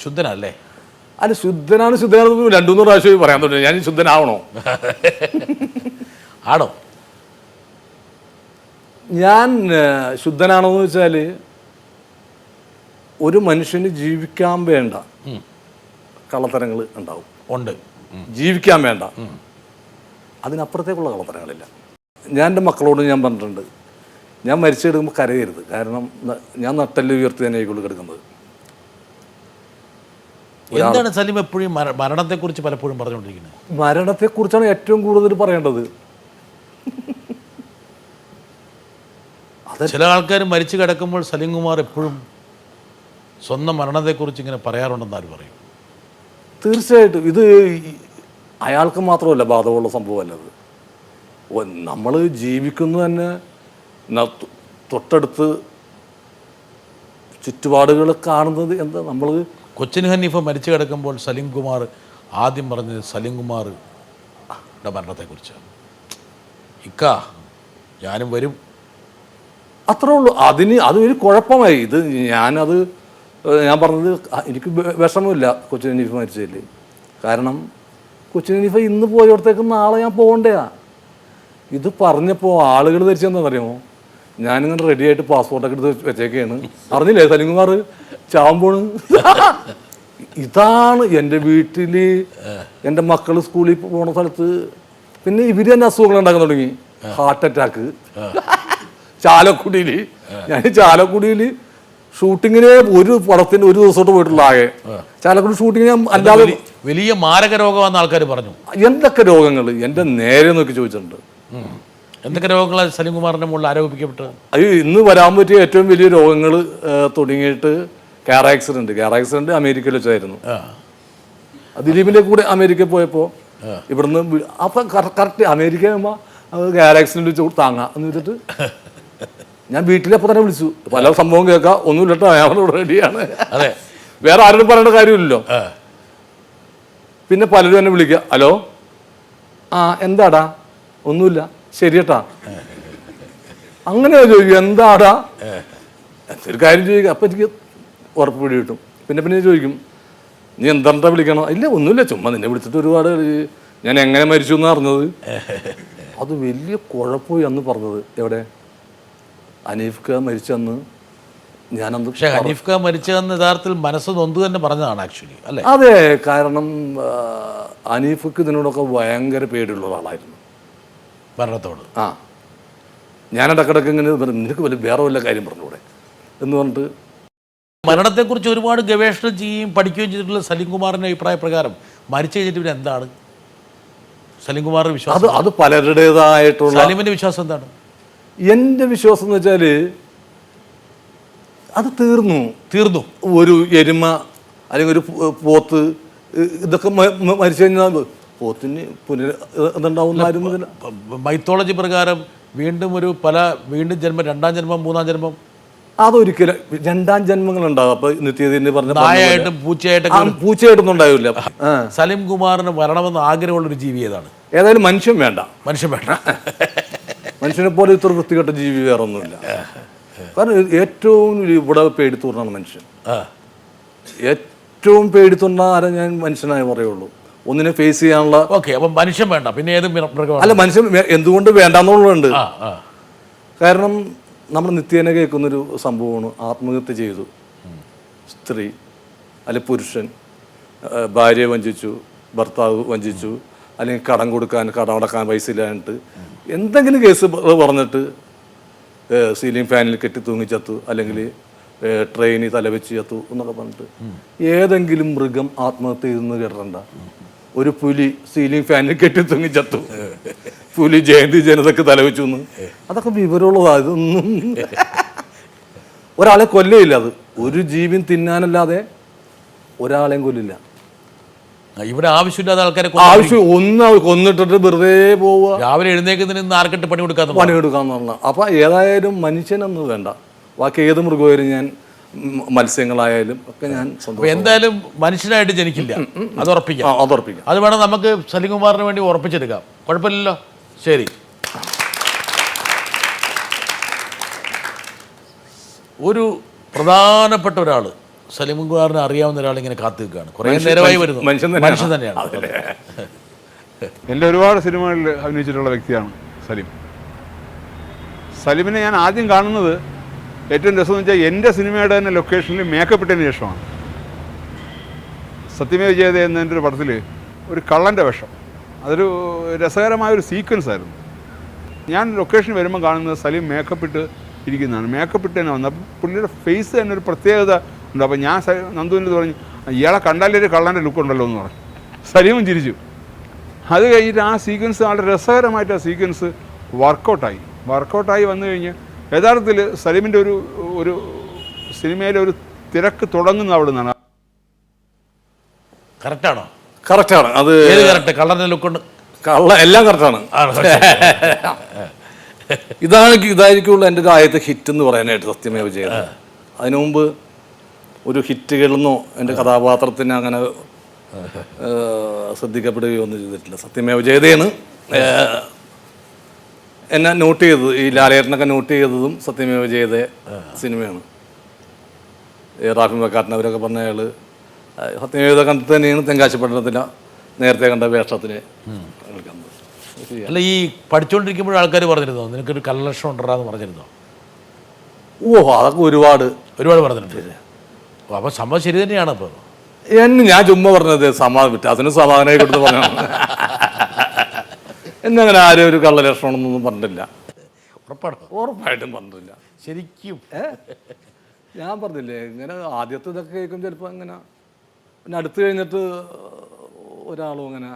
ശുദ്ധനല്ലേ? അല്ല, ശുദ്ധനാണെന്ന് 2-3 പ്രാവശ്യം പറയാൻ തുടങ്ങി. ഞാൻ ശുദ്ധനാവണോ? ആണോ? ഞാൻ ശുദ്ധനാണോ എന്ന് വെച്ചാൽ, ഒരു മനുഷ്യന് ജീവിക്കാൻ വേണ്ട കള്ളത്തരങ്ങൾ ഉണ്ടാവും. ഉണ്ട്. ജീവിക്കാൻ വേണ്ട, അതിനപ്പുറത്തേക്കുള്ള കള്ളത്തരങ്ങളില്ല. ഞാൻ എൻ്റെ മക്കളോട് ഞാൻ പറഞ്ഞിട്ടുണ്ട്, ഞാൻ മരിച്ചെടുക്കുമ്പോൾ കരയരുത്. കാരണം ഞാൻ നട്ടെല്ല് ഉയർത്തി തന്നെ ആയിക്കോളൂ കിടക്കുന്നത്. എന്താണ് സലീം എപ്പോഴും മരണത്തെക്കുറിച്ച് പലപ്പോഴും പറഞ്ഞുകൊണ്ടിരിക്കുന്നത്? മരണത്തെക്കുറിച്ചാണ് ഏറ്റവും കൂടുതൽ പറയേണ്ടത്. ചില ആൾക്കാർ മരിച്ചു കിടക്കുമ്പോൾ സലീം കുമാർ എപ്പോഴും സ്വന്തം മരണത്തെക്കുറിച്ച് ഇങ്ങനെ പറയാറുണ്ടെന്ന് ആര് പറയും? തീർച്ചയായിട്ടും ഇത് അയാൾക്ക് മാത്രമല്ല ബാധകമുള്ള സംഭവമല്ലത്. നമ്മൾ ജീവിക്കുന്നത് തന്നെ തൊട്ടടുത്ത് ചുറ്റുപാടുകൾ കാണുന്നത് എന്താ. നമ്മൾ കൊച്ചിൻ ഹനീഫ മരിച്ചു കിടക്കുമ്പോൾ സലീം കുമാർ ആദ്യം പറഞ്ഞത് സലീം കുമാറിൻ്റെ മരണത്തെക്കുറിച്ചാണ്. ഇക്കാ ഞാനും വരും, അത്രേ ഉള്ളൂ. അതൊരു കുഴപ്പമായി. ഞാൻ പറഞ്ഞത് എനിക്ക് വിഷമമില്ല കൊച്ചിൻ ഹനീഫ മരിച്ചതിൽ. കാരണം കൊച്ചിൻ ഹനീഫ ഇന്ന് പോയടത്തേക്ക് നാളെ ഞാൻ പോകണ്ടയാ. ഇത് പറഞ്ഞപ്പോൾ ആളുകൾ ധരിച്ചെന്താണെന്നറിയാമോ, ഞാനിങ്ങനെ റെഡിയായിട്ട് പാസ്പോർട്ടൊക്കെ എടുത്ത് വെച്ചേക്കാണ്. അറിഞ്ഞില്ലേ സലീം കുമാർ ചാവുമ്പോണ്. ഇതാണ് എൻ്റെ വീട്ടിൽ എൻ്റെ മക്കൾ സ്കൂളിൽ പോണ സ്ഥലത്ത്. പിന്നെ ഇവർ തന്നെ അസുഖങ്ങൾ ഉണ്ടാക്കാൻ തുടങ്ങി. Heart attack. ചാലക്കുടിയിൽ ഷൂട്ടിങ്ങിന് ഒരു പടത്തിന് ഒരു ദിവസത്തോട്ട് പോയിട്ടുള്ള ആകെ. ചാലക്കുടി ഷൂട്ടിങ്ങിന് അല്ലാതെ വലിയ മാരക രോഗമാണെന്ന് ആൾക്കാർ പറഞ്ഞു. എന്തൊക്കെ രോഗങ്ങൾ എൻ്റെ നേരെ നോക്കി ചോദിച്ചിട്ടുണ്ട്. എന്തൊക്കെ രോഗങ്ങളാണ് സലീം കുമാറിന്റെ മുകളിൽ ആരോപിക്കപ്പെട്ടത്? ഇന്ന് വരാൻ പറ്റിയ ഏറ്റവും വലിയ രോഗങ്ങൾ തുടങ്ങിയിട്ട് കാർ ആക്സിഡന്റ് അമേരിക്കയിൽ വെച്ചായിരുന്നു. ദിലീപിന്റെ കൂടെ അമേരിക്കയിൽ പോയപ്പോൾ ഇവിടുന്ന് അപ്പം കറക്റ്റ് അമേരിക്ക ആകുമ്പോൾ കാർ ആക്സിഡന്റ് വെച്ച് താങ്ങാം എന്ന് വെച്ചിട്ട് ഞാൻ വീട്ടിലപ്പോൾ തന്നെ വിളിച്ചു. പല സംഭവം കേൾക്കാം, ഒന്നുമില്ലട്ടോ അയാളോട് റെഡിയാണ്. അതെ, വേറെ ആരോടും പറയേണ്ട കാര്യമില്ലല്ലോ. പിന്നെ പലരും എന്നെ വിളിക്കുക, ഹലോ എന്താടാ, ഒന്നുമില്ല, ശരിയട്ടാ, അങ്ങനെ ചോദിക്കും, എന്താടാ ഒരു കാര്യം ചോദിക്കുക. അപ്പം എനിക്ക് ഉറപ്പ് പിടി കിട്ടും. പിന്നെ ചോദിക്കും, നീ എന്താ വിളിക്കണോ? ഇല്ല ഒന്നുമില്ല, ചുമ്മാ നിന്നെ വിളിച്ചിട്ട് ഒരുപാട് ഞാൻ എങ്ങനെ മരിച്ചു എന്ന് അറിഞ്ഞത്. അത് വലിയ കുഴപ്പമായി അന്ന് പറഞ്ഞത്. എവിടെ ഹനീഫ് ഖാൻ മരിച്ചന്ന് ഞാനന്ന്. പക്ഷേ ഹനീഫ് ഖാൻ മരിച്ചതെന്ന് യഥാർത്ഥത്തിൽ മനസ്സ് നൊന്ത് തന്നെ പറഞ്ഞതാണ് ആക്ച്വലി, അല്ലേ? അതെ, കാരണം ഹനീഫ്ക്ക് ഇതിനോടൊക്കെ ഭയങ്കര പേടിയുള്ള ഒരാളായിരുന്നു, മരണത്തോട്. ഞാൻ ഇടക്കിടക്ക് ഇങ്ങനെ നിനക്ക് വേറെ വല്ല കാര്യം പറഞ്ഞൂടെ എന്ന് പറഞ്ഞിട്ട്. മരണത്തെക്കുറിച്ച് ഒരുപാട് ഗവേഷണം ചെയ്യുകയും പഠിക്കുകയും ചെയ്തിട്ടുള്ള സലീം കുമാറിൻ്റെ അഭിപ്രായ പ്രകാരം മരിച്ചു കഴിഞ്ഞിട്ട് പിന്നെ എന്താണ് സലീം കുമാറിന്റെ വിശ്വാസം? അത് പലരുടേതായിട്ടുള്ള. സലീമിന്റെ വിശ്വാസം എന്താണ്? എൻ്റെ വിശ്വാസം എന്ന് വെച്ചാൽ അത് തീർന്നു. ഒരു എരുമ അല്ലെങ്കിൽ ഒരു പോത്ത് ഇതൊക്കെ മരിച്ചു കഴിഞ്ഞാൽ പോത്തിന് ഇതുണ്ടാവുന്ന മൈത്തോളജി പ്രകാരം വീണ്ടും ജന്മം, 2ാം ജന്മം, 3ാം ജന്മം, അതൊരിക്കലും 2ാം ജന്മങ്ങൾ ഉണ്ടാകും. അപ്പൊ നിത്യതിന് പറഞ്ഞ നായായിട്ടും പൂച്ചയായിട്ടൊന്നും ഉണ്ടാവില്ല. സലീം കുമാറിന് വരണമെന്ന് ആഗ്രഹമുള്ള ഒരു ജീവി ഏതാണ്? ഏതായാലും മനുഷ്യൻ വേണ്ട. മനുഷ്യനെ പോലെ ഇത്ര വൃത്തികെട്ട ജീവി വേറെ ഒന്നുമില്ല. കാരണം ഏറ്റവും ഇവിടെ പേടിത്തൂർന്നാണ് മനുഷ്യൻ. ഏറ്റവും പേടിത്തൂർന്ന ആരെ ഞാൻ മനുഷ്യനായി പറയുള്ളൂ. ഒന്നിനെ ഫേസ് ചെയ്യാനുള്ള. ഓക്കെ, അപ്പം മനുഷ്യൻ വേണ്ട, പിന്നെ ഏത് മൃഗം? അല്ല, മനുഷ്യൻ എന്തുകൊണ്ട് വേണ്ടെന്നുള്ളതുണ്ട്. കാരണം നമ്മൾ നിത്യേന കേൾക്കുന്നൊരു സംഭവമാണ്, ആത്മഹത്യ ചെയ്തു സ്ത്രീ അല്ലെ പുരുഷൻ, ഭാര്യയെ വഞ്ചിച്ചു, ഭർത്താവ് വഞ്ചിച്ചു, അല്ലെങ്കിൽ കടമടക്കാൻ പൈസ ഇല്ലാഞ്ഞിട്ട് എന്തെങ്കിലും കേസ് പറഞ്ഞിട്ട് സീലിംഗ് ഫാനിൽ കെട്ടി തൂങ്ങി ചത്തു, അല്ലെങ്കിൽ ട്രെയിനിൽ തലവെച്ച് ചത്തു എന്നൊക്കെ പറഞ്ഞിട്ട് ഏതെങ്കിലും മൃഗം ആത്മഹത്യ ചെയ്തെന്ന് കേട്ടിട്ടുണ്ട? ഒരു പുലി സീലിംഗ് ഫാനിൽ കെട്ടി തൂങ്ങി ചത്തു, പുലി ജനതക്ക് തലവെച്ചു എന്ന്. അതൊക്കെ വിവരമുള്ളതാ. ഇതൊന്നും ഒരാളെ കൊല്ലില്ല. അത് ഒരു ജീവിയും തിന്നാനല്ലാതെ ഒരാളെയും കൊല്ലില്ല. ഇവിടെ ആവശ്യമില്ലാത്ത ആൾക്കാരെ കൊന്നിട്ടിട്ട് വെറുതെ പോവുക. രാവിലെ എഴുന്നേക്കുന്നതിന് ആർക്കിട്ട് പണി കൊടുക്കാന്ന് പറഞ്ഞ. അപ്പൊ ഏതായാലും മനുഷ്യനൊന്നും വേണ്ട, ബാക്കി ഏത് മൃഗമായാലും ഞാൻ, മത്സ്യങ്ങളായാലും ഒക്കെ ഞാൻ എന്തായാലും മനുഷ്യനായിട്ട് ജനിക്കില്ല. അത് ഉറപ്പിക്കാം. അത് വേണം നമുക്ക് സലീം കുമാറിന് വേണ്ടി ഉറപ്പിച്ചെടുക്കാം. കുഴപ്പമില്ലല്ലോ. ശരി, ഒരു പ്രധാനപ്പെട്ട ഒരാൾ സലീം കുമാറിനെ അറിയാവുന്ന ഒരാളിങ്ങനെ കാത്തു നിൽക്കുകയാണ്. കുറേ നേരമായി വരുന്നു. മനുഷ്യൻ തന്നെയാണ്. എൻ്റെ ഒരുപാട് സിനിമകളിൽ അഭിനയിച്ചിട്ടുള്ള വ്യക്തിയാണ് സലീം. സലീമിനെ ഞാൻ ആദ്യം കാണുന്നത് ഏറ്റവും രസമെന്ന് വെച്ചാൽ എൻ്റെ സിനിമയുടെ തന്നെ ലൊക്കേഷനിൽ മേക്കപ്പ് ഇട്ടതിന് ശേഷമാണ്. സത്യമേ വിജയതേ എന്നതിൻ്റെ ഒരു പടത്തിൽ ഒരു കള്ളൻ്റെ വേഷം, അതൊരു രസകരമായൊരു സീക്വൻസ് ആയിരുന്നു. ഞാൻ ലൊക്കേഷനിൽ വരുമ്പോൾ കാണുന്നത് സലീം മേക്കപ്പ് ഇട്ട് ഇരിക്കുന്നതാണ്. മേക്കപ്പ് ഇട്ട് തന്നെ വന്നത്. അപ്പം പുള്ളിയുടെ ഫേസ് തന്നെ ഒരു പ്രത്യേകത ഉണ്ട്. അപ്പോൾ ഞാൻ നന്ദുവിൻ്റെ പറഞ്ഞു, ഇയാളെ കണ്ടാലൊരു കള്ളൻ്റെ ലുക്ക് ഉണ്ടല്ലോ എന്ന് പറഞ്ഞു. സലീമും ചിരിച്ചു. അത് കഴിഞ്ഞിട്ട് ആ സീക്വൻസ് വളരെ രസകരമായിട്ട് ആ സീക്വൻസ് വർക്കൗട്ടായി വന്നു കഴിഞ്ഞ് യഥാർത്ഥത്തിൽ സലീമിൻ്റെ ഒരു സിനിമയിലെ ഒരു തിരക്ക് തുടങ്ങുന്ന അവിടെ നിന്നാണ്. കറക്റ്റാണോ? കറക്റ്റാണ്. അത് കറക്റ്റ്. കള്ളൻ്റെ ലുക്കുണ്ട്, എല്ലാം കറക്റ്റാണ്. ഇതായിരിക്കുള്ള എൻ്റെ ഒരു ആദ്യത്തെ ഹിറ്റ് എന്ന് പറയാനായിട്ട് സത്യമേവ ജയതേ. അതിനു മുമ്പ് ഒരു ഹിറ്റുകളെന്നോ എൻ്റെ കഥാപാത്രത്തിന് അങ്ങനെ ശ്രദ്ധിക്കപ്പെടുകയോ ഒന്നും ചെയ്തിട്ടില്ല. സത്യമേവ ജയതേയാണ് എന്നെ നോട്ട് ചെയ്തത്. ഈ ലാലേട്ടനൊക്കെ നോട്ട് ചെയ്തതും സത്യമേവ ജയതേ സിനിമയാണ്. റാഫി മക്കാട്ടൻ അവരൊക്കെ പറഞ്ഞ അയാൾ സത്യമേവ കണ്ടിട്ട് തന്നെയാണ് തെങ്കാശിപ്പട്ടണത്തിലെ നേരത്തെ കണ്ട വേഷത്തിന്. അല്ല, ഈ പഠിച്ചുകൊണ്ടിരിക്കുമ്പോൾ ആൾക്കാർ പറഞ്ഞിരുന്നോ നിനക്കൊരു കള്ളലക്ഷണം ഉണ്ടെന്ന് പറഞ്ഞിരുന്നോ? അതൊക്കെ ഒരുപാട് പറഞ്ഞിട്ടുണ്ട്. അപ്പോൾ സംഭവം ശരി തന്നെയാണ്. അപ്പോൾ ഞാൻ ചുമ്മാ പറഞ്ഞത് വ്യത്യാസത്തിന് സമാധാനമായി കൊടുത്ത് പറഞ്ഞാണ്. എന്നങ്ങനെ ആരും ഒരു കള്ളലക്ഷണമെന്നൊന്നും പറഞ്ഞിട്ടില്ല. ഉറപ്പായിട്ടും പറഞ്ഞിട്ടില്ല. ശരിക്കും ഞാൻ പറഞ്ഞില്ലേ, ഇങ്ങനെ ആദ്യത്തെ ഇതൊക്കെ കേൾക്കും ചിലപ്പോൾ ഇങ്ങനെ, പിന്നെ അടുത്ത് കഴിഞ്ഞിട്ട് ഒരാളും അങ്ങനെ